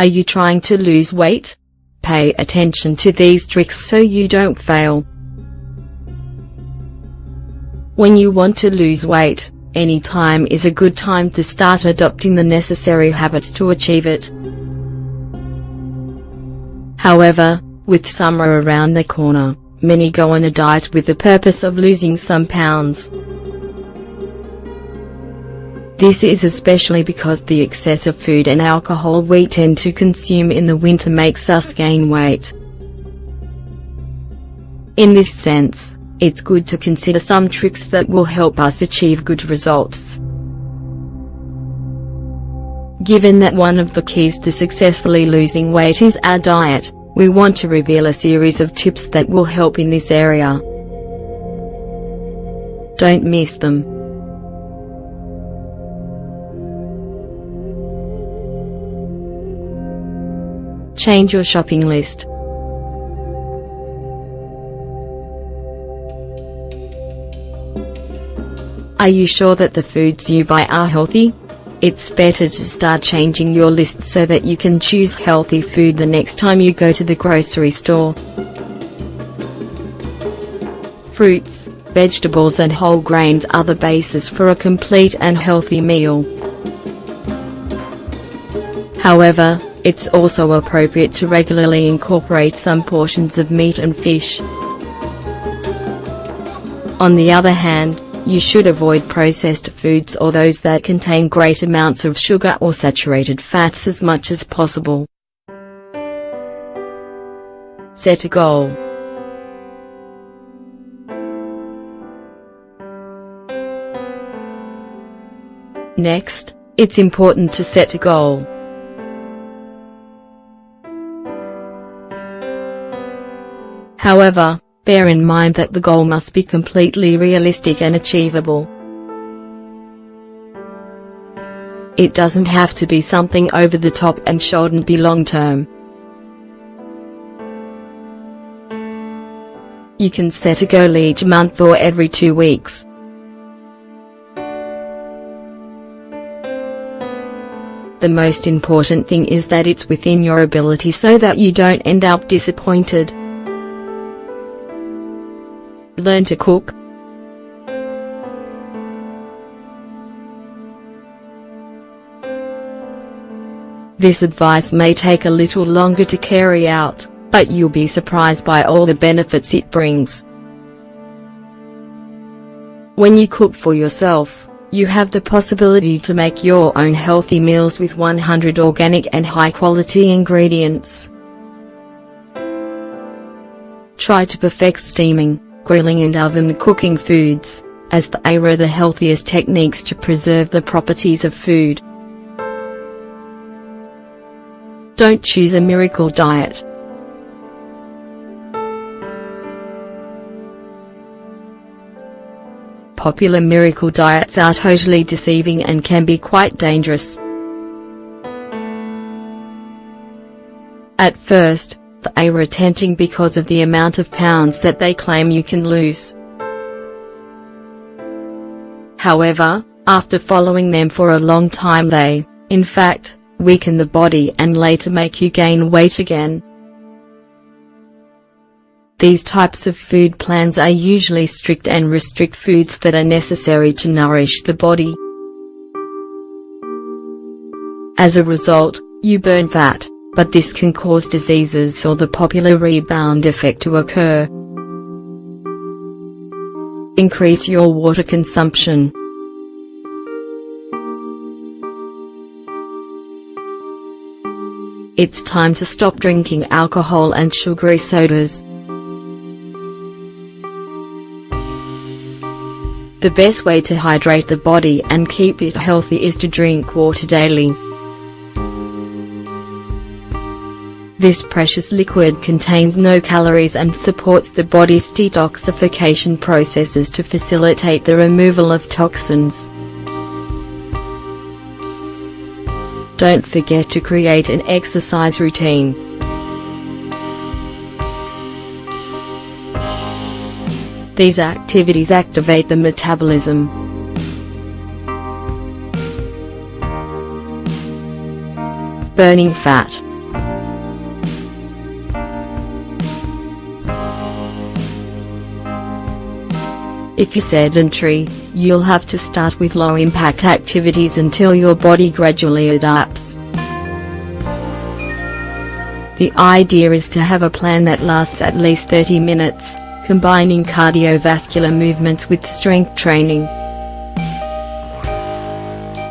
Are you trying to lose weight? Pay attention to these tricks so you don't fail. When you want to lose weight, any time is a good time to start adopting the necessary habits to achieve it. However, with summer around the corner, many go on a diet with the purpose of losing some pounds. This is especially because the excess of food and alcohol we tend to consume in the winter makes us gain weight. In this sense, it's good to consider some tricks that will help us achieve good results. Given that one of the keys to successfully losing weight is our diet, we want to reveal a series of tips that will help in this area. Don't miss them. Change your shopping list. Are you sure that the foods you buy are healthy? It's better to start changing your list so that you can choose healthy food the next time you go to the grocery store. Fruits, vegetables and whole grains are the basis for a complete and healthy meal. However, it's also appropriate to regularly incorporate some portions of meat and fish. On the other hand, you should avoid processed foods or those that contain great amounts of sugar or saturated fats as much as possible. Set a goal. Next, it's important to set a goal. However, bear in mind that the goal must be completely realistic and achievable. It doesn't have to be something over the top and shouldn't be long-term. You can set a goal each month or every 2 weeks. The most important thing is that it's within your ability so that you don't end up disappointed. Learn to cook. This advice may take a little longer to carry out, but you'll be surprised by all the benefits it brings. When you cook for yourself, you have the possibility to make your own healthy meals with 100 organic and high-quality ingredients. Try to perfect steaming, grilling and oven cooking foods, as they are the healthiest techniques to preserve the properties of food. Don't choose a miracle diet. Popular miracle diets are totally deceiving and can be quite dangerous. At first, they are tempting because of the amount of pounds that they claim you can lose. However, after following them for a long time they, in fact, weaken the body and later make you gain weight again. These types of food plans are usually strict and restrict foods that are necessary to nourish the body. As a result, you burn fat, but this can cause diseases or the popular rebound effect to occur. Increase your water consumption. It's time to stop drinking alcohol and sugary sodas. The best way to hydrate the body and keep it healthy is to drink water daily. This precious liquid contains no calories and supports the body's detoxification processes to facilitate the removal of toxins. Don't forget to create an exercise routine. These activities activate the metabolism. Burning fat. If you're sedentary, you'll have to start with low-impact activities until your body gradually adapts. The idea is to have a plan that lasts at least 30 minutes, combining cardiovascular movements with strength training.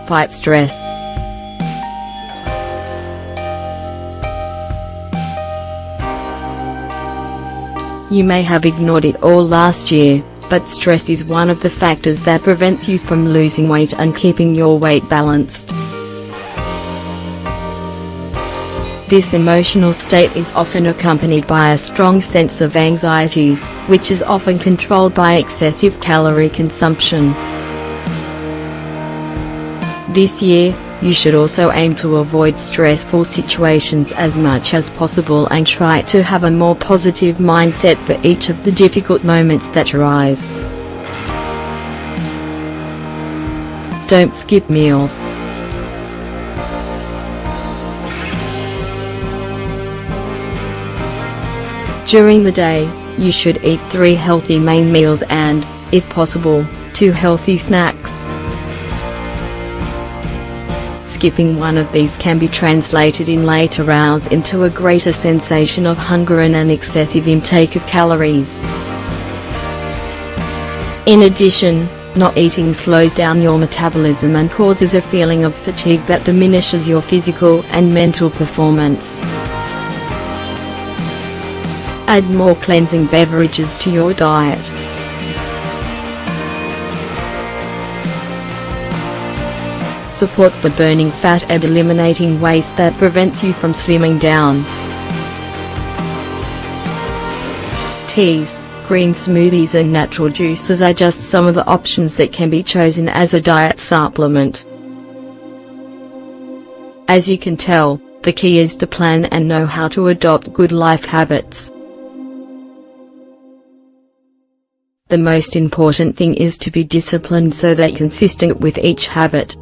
Fight stress. You may have ignored it all last year, but stress is one of the factors that prevents you from losing weight and keeping your weight balanced. This emotional state is often accompanied by a strong sense of anxiety, which is often controlled by excessive calorie consumption. This year, you should also aim to avoid stressful situations as much as possible and try to have a more positive mindset for each of the difficult moments that arise. Don't skip meals. During the day, you should eat 3 healthy main meals and, if possible, 2 healthy snacks. Skipping one of these can be translated in later hours into a greater sensation of hunger and an excessive intake of calories. In addition, not eating slows down your metabolism and causes a feeling of fatigue that diminishes your physical and mental performance. Add more cleansing beverages to your diet. Support for burning fat and eliminating waste that prevents you from slimming down. Teas, green smoothies and natural juices are just some of the options that can be chosen as a diet supplement. As you can tell, the key is to plan and know how to adopt good life habits. The most important thing is to be disciplined so that you're consistent with each habit.